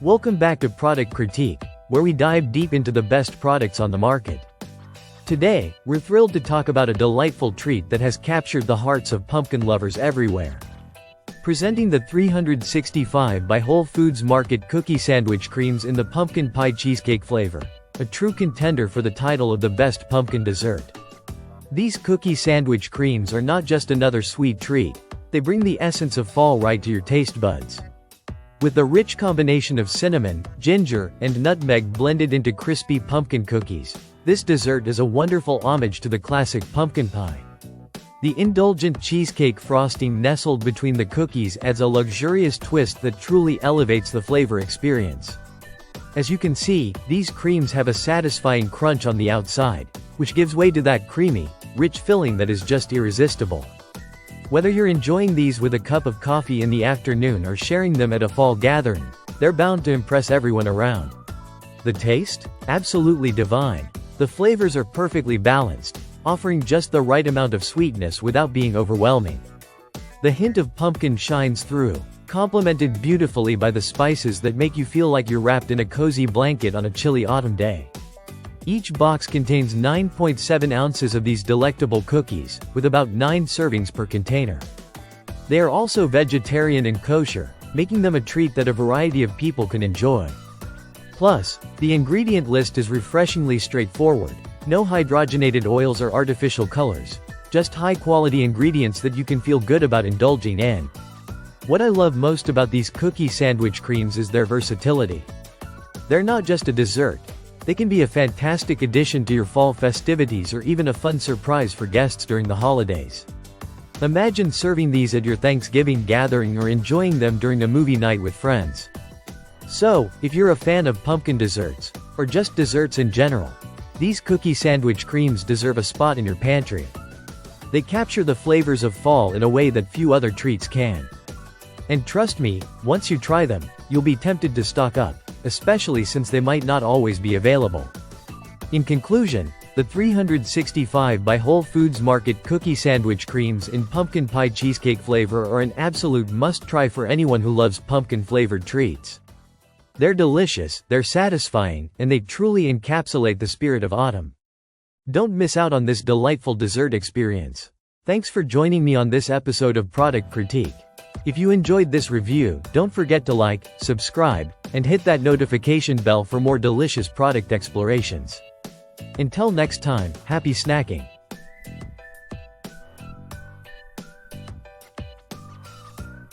Welcome back to Product Critique, where we dive deep into the best products on the market. Today, we're thrilled to talk about a delightful treat that has captured the hearts of pumpkin lovers everywhere. Presenting the 365 by Whole Foods Market Cookie Sandwich Cremes in the pumpkin pie cheesecake flavor, a true contender for the title of the best pumpkin dessert. These cookie sandwich creams are not just another sweet treat, they bring the essence of fall right to your taste buds. With the rich combination of cinnamon, ginger, and nutmeg blended into crispy pumpkin cookies, this dessert is a wonderful homage to the classic pumpkin pie. The indulgent cheesecake frosting nestled between the cookies adds a luxurious twist that truly elevates the flavor experience. As you can see, these creams have a satisfying crunch on the outside, which gives way to that creamy, rich filling that is just irresistible. Whether you're enjoying these with a cup of coffee in the afternoon or sharing them at a fall gathering, they're bound to impress everyone around. The taste? Absolutely divine. The flavors are perfectly balanced, offering just the right amount of sweetness without being overwhelming. The hint of pumpkin shines through, complemented beautifully by the spices that make you feel like you're wrapped in a cozy blanket on a chilly autumn day. Each box contains 9.7 ounces of these delectable cookies, with about 9 servings per container. They are also vegetarian and kosher, making them a treat that a variety of people can enjoy. Plus, the ingredient list is refreshingly straightforward. No hydrogenated oils or artificial colors, just high-quality ingredients that you can feel good about indulging in. What I love most about these cookie sandwich creams is their versatility. They're not just a dessert. They can be a fantastic addition to your fall festivities or even a fun surprise for guests during the holidays. Imagine serving these at your Thanksgiving gathering or enjoying them during a movie night with friends. So, if you're a fan of pumpkin desserts, or just desserts in general, these cookie sandwich creams deserve a spot in your pantry. They capture the flavors of fall in a way that few other treats can. And trust me, once you try them, you'll be tempted to stock up, especially since they might not always be available. In conclusion, the 365 by Whole Foods Market Cookie Sandwich Creams in pumpkin pie cheesecake flavor are an absolute must-try for anyone who loves pumpkin-flavored treats. They're delicious, they're satisfying, and they truly encapsulate the spirit of autumn. Don't miss out on this delightful dessert experience. Thanks for joining me on this episode of Product Critique. If you enjoyed this review, don't forget to like, subscribe, and hit that notification bell for more delicious product explorations. Until next time, happy snacking.